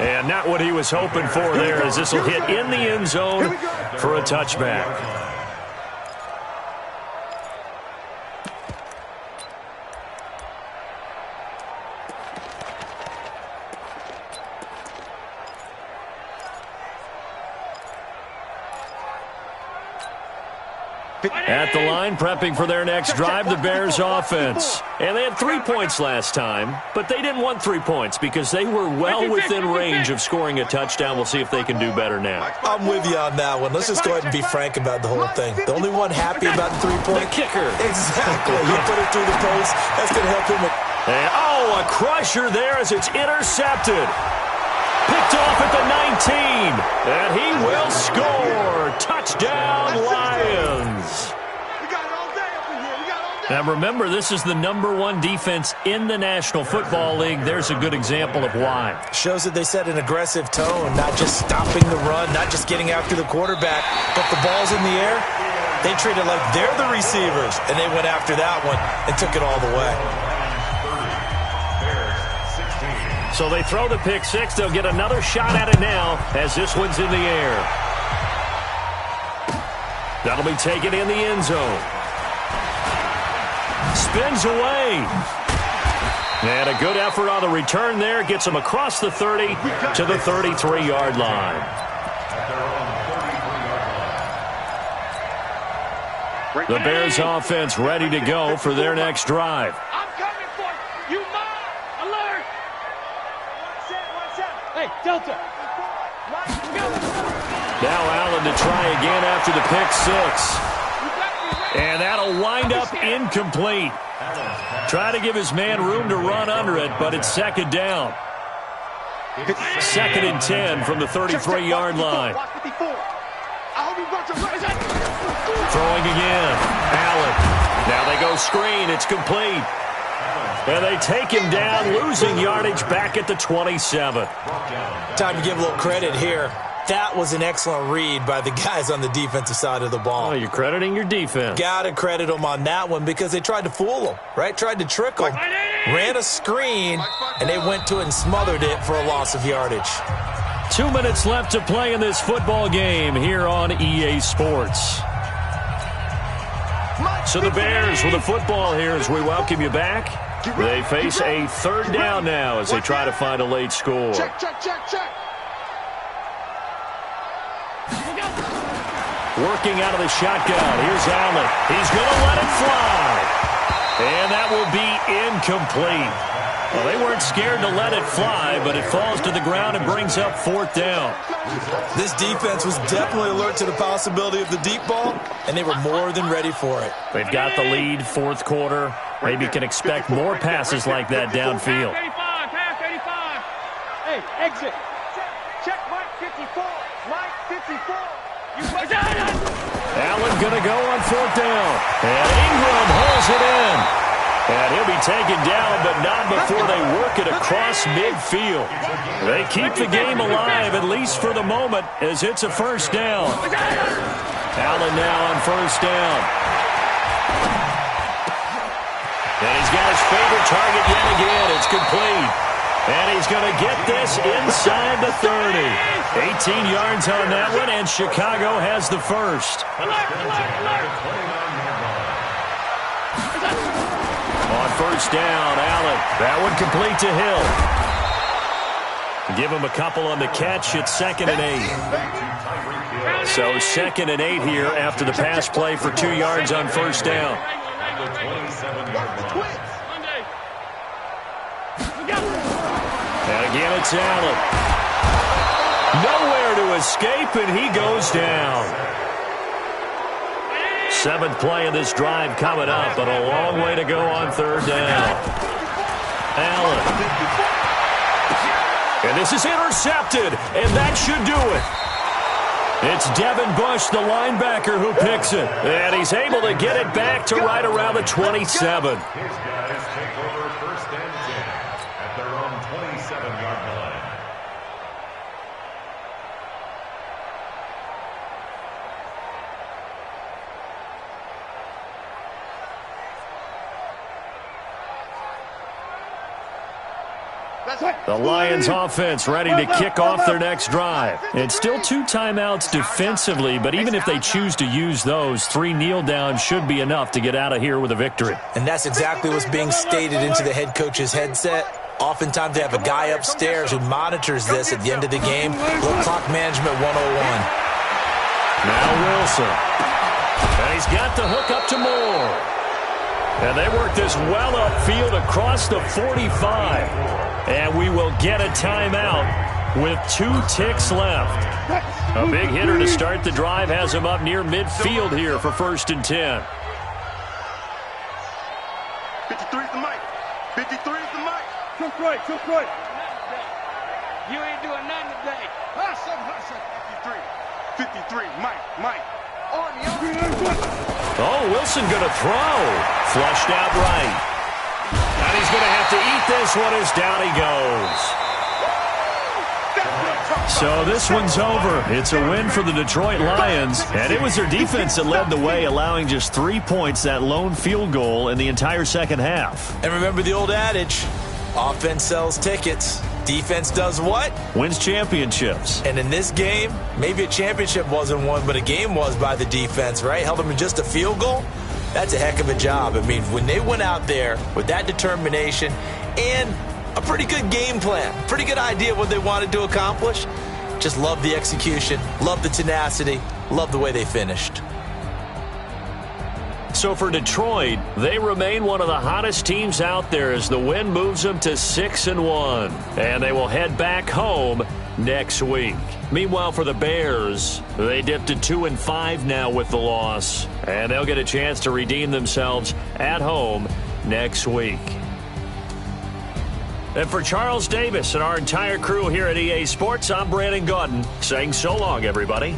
And not what he was hoping for there, as this will hit in the end zone for a touchback. At the line, prepping for their next drive, the Bears offense. And they had 3 points last time, but they didn't want 3 points because they were well within range of scoring a touchdown. We'll see if they can do better now. I'm with you on that one. Let's just go ahead and be frank about the whole thing. The only one happy about the 3-point? The kicker. Exactly. You put it through the post. That's going to help him. And, oh, a crusher there as it's intercepted. Picked off at the 19. And he will score. Touchdown, Lions. Now remember, this is the #1 defense in the National Football League. There's a good example of why. Shows that they set an aggressive tone, not just stopping the run, not just getting after the quarterback, but the ball's in the air. They treat it like they're the receivers, and they went after that one and took it all the way. So they throw the pick six. They'll get another shot at it now as this one's in the air. That'll be taken in the end zone. Spins away. And a good effort on the return there. Gets him across the 30 to the 33-yard line. The Bears offense ready to go for their next drive. I'm coming for you. You mine. Alert. One set. Hey, Delta. Now Allen to try again after the pick six. And that'll wind up incomplete. Try to give his man room to run under it, but it's second down. 2nd and 10 from the 33-yard line. Throwing again. Allen. Now they go screen. It's complete. And they take him down, losing yardage back at the 27. Time to give a little credit here. That was an excellent read by the guys on the defensive side of the ball. Oh, you're crediting your defense. Got to credit them on that one because they tried to fool them, right? Tried to trick them. Ran a screen, and they went to it and smothered it for a loss of yardage. 2 minutes left to play in this football game here on EA Sports. So the Bears with the football here as we welcome you back. They face a third down now as they try to find a late score. Check. Working out of the shotgun. Here's Allen. He's going to let it fly. And that will be incomplete. Well, they weren't scared to let it fly, but it falls to the ground and brings up 4th down. This defense was definitely alert to the possibility of the deep ball, and they were more than ready for it. They've got the lead, 4th quarter. Maybe can expect more passes like that downfield. Pass 85. Hey, exit. Check Mike 54. Mike 54. Allen going to go on 4th down. And Ingram holds it in. And he'll be taken down, but not before they work it across midfield. They keep the game alive, at least for the moment, as it's a 1st down. Allen now on 1st down. And he's got his favorite target yet again. It's complete. And he's going to get this inside the 30. 18 yards on that one, and Chicago has the first. On 1st down, Allen. That one complete to Hill. Give him a couple on the catch. It's 2nd and 8. So 2nd and 8 here after the pass play for 2 yards on 1st down. And again, it's Allen. Nowhere to escape, and he goes down. 7th play of this drive coming up, but a long way to go on 3rd down. Allen. And this is intercepted, and that should do it. It's Devin Bush, the linebacker, who picks it. And he's able to get it back to right around the 27. His guys take over 1st and 10 at their own 27-yard line. The Lions offense ready to kick off their next drive. It's still 2 timeouts defensively, but even if they choose to use those, 3 kneel downs should be enough to get out of here with a victory. And that's exactly what's being stated into the head coach's headset. Oftentimes they have a guy upstairs who monitors this at the end of the game. Little clock management 101. Now Wilson. And he's got the hook up to Moore. And they work this well upfield across the 45. And we will get a timeout with 2 ticks left. A big hitter to start the drive has him up near midfield here for 1st and 10. 53's the mic. 53's the mic. Took right. You ain't doing nothing today. Hustle. 53, Mike. Oh, Wilson going to throw. Flushed out right. And he's going to have to eat this one as down he goes. So this one's over. It's a win for the Detroit Lions, and it was their defense that led the way, allowing just 3 points, that lone field goal in the entire second half. And remember the old adage, offense sells tickets. Defense does what? Wins championships. And in this game, maybe a championship wasn't won, but a game was by the defense, right? Held them in just a field goal. That's a heck of a job. I mean, when they went out there with that determination and a pretty good game plan, pretty good idea of what they wanted to accomplish, just love the execution, love the tenacity, love the way they finished. So for Detroit, they remain one of the hottest teams out there as the win moves them to 6-1. And they will head back home next week. Meanwhile, for the Bears, they dipped to 2-5 now with the loss. And they'll get a chance to redeem themselves at home next week. And for Charles Davis and our entire crew here at EA Sports, I'm Brandon Gaudin saying so long, everybody.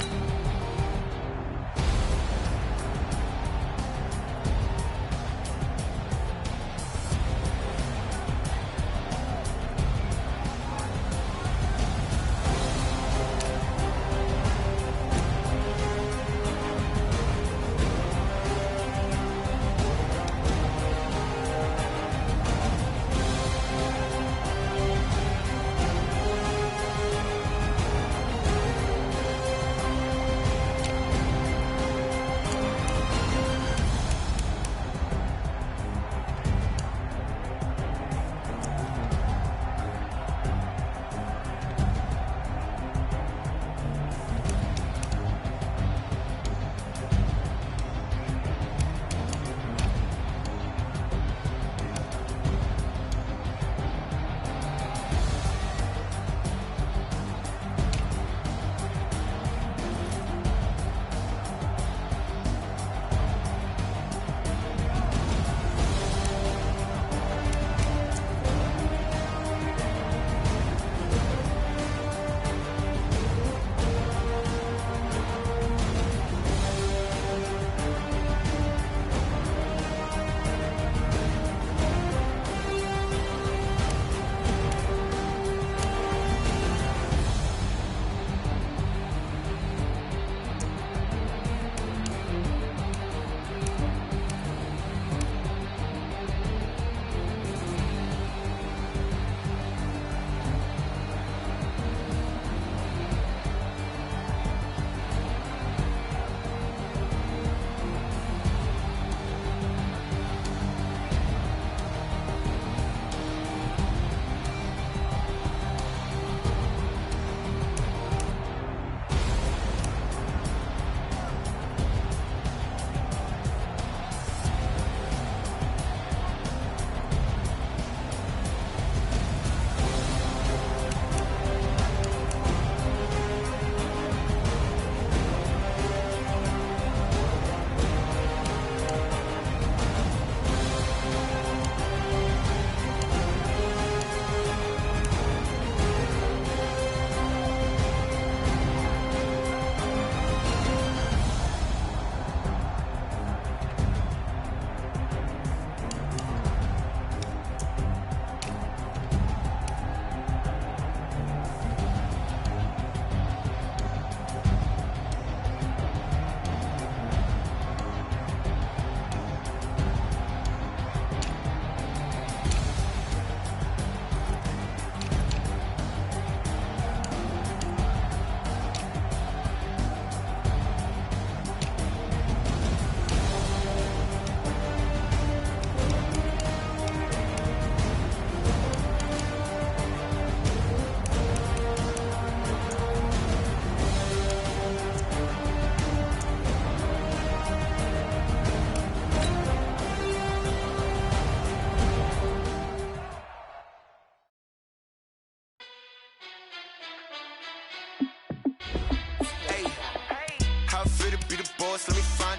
Let me find